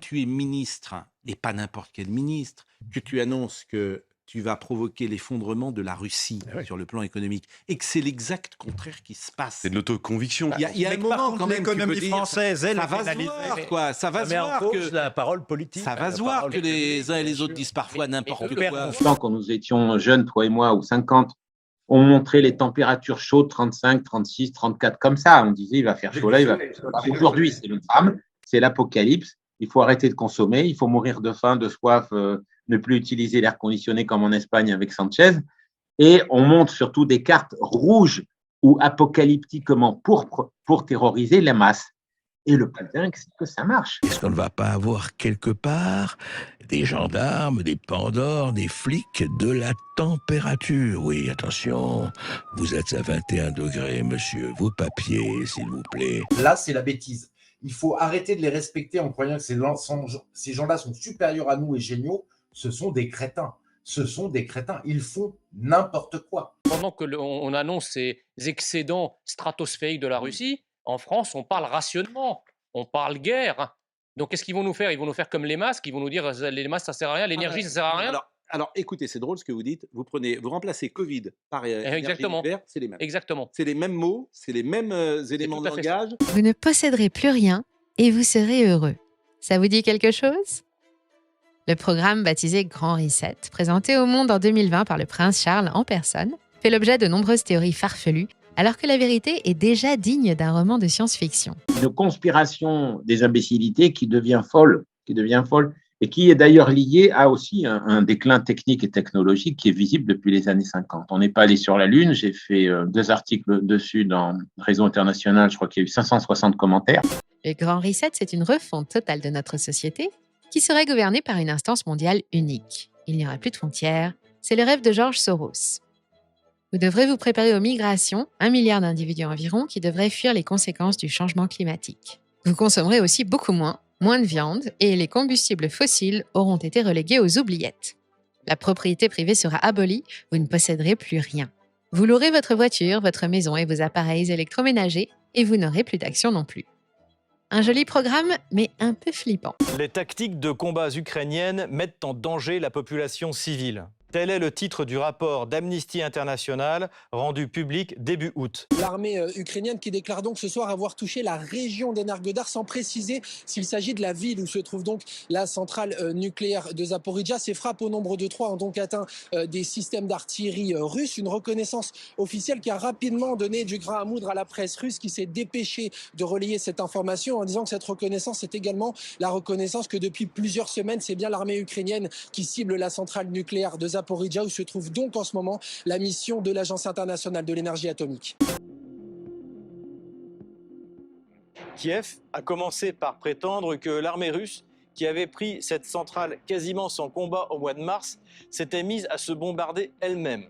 tu es ministre, et pas n'importe quel ministre, que tu annonces que tu vas provoquer l'effondrement de la Russie sur le plan économique, et que c'est l'exact contraire qui se passe. C'est de l'autoconviction. Il y a un moment quand même, l'économie tu peux dire, française, elle, ça va se voir, quoi. Ça va se voir que la parole politique. ça va se voir que les uns et les autres disent parfois n'importe quoi. Quand nous étions jeunes, toi et moi, ou 50, on montrait les températures chaudes, 35, 36, 34, comme ça. On disait, il va faire chaud là, il va faire chaud là. Aujourd'hui, c'est le drame, c'est l'apocalypse. Il faut arrêter de consommer, il faut mourir de faim, de soif, ne plus utiliser l'air conditionné comme en Espagne avec Sanchez. Et on montre surtout des cartes rouges ou apocalyptiquement pour terroriser les masses. Et le plus dingue, c'est que ça marche. Est-ce qu'on ne va pas avoir quelque part des gendarmes, des pandores, des flics, de la température? Oui, attention, vous êtes à 21 degrés, monsieur. Vos papiers, s'il vous plaît. Là, c'est la bêtise. Il faut arrêter de les respecter en croyant que ces gens-là sont supérieurs à nous et géniaux. Ce sont des crétins. Ce sont des crétins. Ils font n'importe quoi. Pendant qu'on annonce ces excédents stratosphériques de la Russie, en France, on parle rationnement, on parle guerre. Donc, qu'est-ce qu'ils vont nous faire? Ils vont nous faire comme les masques, ils vont nous dire les masques, ça sert à rien, l'énergie, ça sert à rien. Alors, écoutez, c'est drôle ce que vous dites. Vous remplacez Covid par énergie nucléaire, c'est les mêmes. Exactement. C'est les mêmes mots, c'est les mêmes éléments de langage. Vous ne posséderez plus rien et vous serez heureux. Ça vous dit quelque chose? Le programme baptisé Grand Reset, présenté au monde en 2020 par le prince Charles en personne, fait l'objet de nombreuses théories farfelues, alors que la vérité est déjà digne d'un roman de science-fiction. Une conspiration des imbécilités qui devient folle, et qui est d'ailleurs liée à aussi un déclin technique et technologique qui est visible depuis les années 50. On n'est pas allé sur la Lune, j'ai fait 2 articles dessus dans Réseau International, je crois qu'il y a eu 560 commentaires. Le Grand Reset, c'est une refonte totale de notre société qui serait gouvernée par une instance mondiale unique. Il n'y aura plus de frontières, c'est le rêve de George Soros. Vous devrez vous préparer aux migrations, 1 milliard d'individus environ qui devraient fuir les conséquences du changement climatique. Vous consommerez aussi beaucoup moins de viande et les combustibles fossiles auront été relégués aux oubliettes. La propriété privée sera abolie, vous ne posséderez plus rien. Vous louerez votre voiture, votre maison et vos appareils électroménagers et vous n'aurez plus d'action non plus. Un joli programme, mais un peu flippant. Les tactiques de combats ukrainiennes mettent en danger la population civile. Tel est le titre du rapport d'Amnesty International rendu public début août. L'armée ukrainienne qui déclare donc ce soir avoir touché la région d'Energodar sans préciser s'il s'agit de la ville où se trouve donc la centrale nucléaire de Zaporijia. Ces frappes au nombre de 3 ont donc atteint des systèmes d'artillerie russes. Une reconnaissance officielle qui a rapidement donné du grain à moudre à la presse russe qui s'est dépêchée de relayer cette information en disant que cette reconnaissance est également la reconnaissance que depuis plusieurs semaines, c'est bien l'armée ukrainienne qui cible la centrale nucléaire de Zaporijia où se trouve donc en ce moment la mission de l'Agence internationale de l'énergie atomique. Kiev a commencé par prétendre que l'armée russe, qui avait pris cette centrale quasiment sans combat au mois de mars, s'était mise à se bombarder elle-même.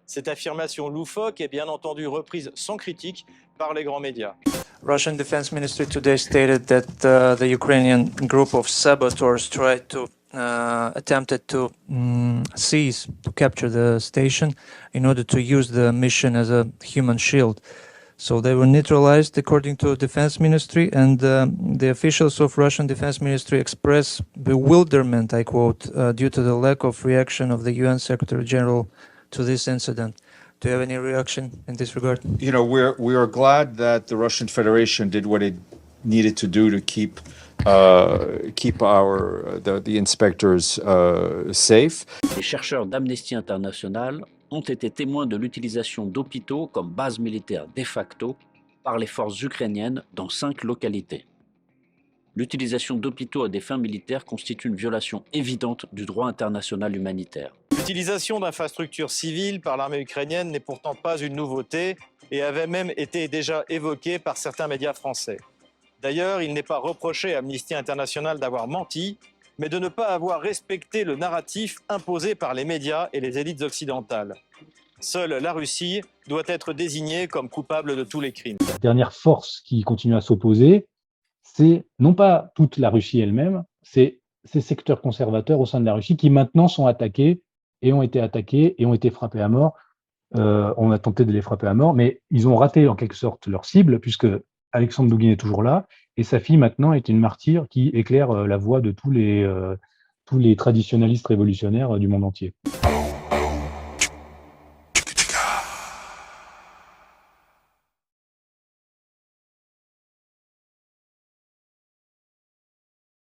Cette affirmation loufoque est bien entendu reprise sans critique par les grands médias. Russian Defense Ministry today stated that the Ukrainian group of saboteurs attempted to capture the station in order to use the mission as a human shield. So they were neutralized according to Defense Ministry, and the officials of Russian Defense Ministry express bewilderment, I quote, due to the lack of reaction of the UN Secretary General to this incident. Do you have any reaction in this regard? You know, we are glad that the Russian Federation did what it needed to do to keep the inspectors safe. Les chercheurs d'Amnesty International ont été témoins de l'utilisation d'hôpitaux comme base militaire de facto par les forces ukrainiennes dans 5 localités. L'utilisation d'hôpitaux à des fins militaires constitue une violation évidente du droit international humanitaire. L'utilisation d'infrastructures civiles par l'armée ukrainienne n'est pourtant pas une nouveauté et avait même été déjà évoquée par certains médias français. D'ailleurs, il n'est pas reproché à Amnesty International d'avoir menti, mais de ne pas avoir respecté le narratif imposé par les médias et les élites occidentales. Seule la Russie doit être désignée comme coupable de tous les crimes. La dernière force qui continue à s'opposer, c'est non pas toute la Russie elle-même, c'est ces secteurs conservateurs au sein de la Russie qui maintenant sont attaqués et ont été frappés à mort. On a tenté de les frapper à mort, mais ils ont raté en quelque sorte leur cible puisque Alexandre Douguin est toujours là Et sa fille, maintenant, est une martyre qui éclaire la voie de tous les traditionalistes révolutionnaires du monde entier.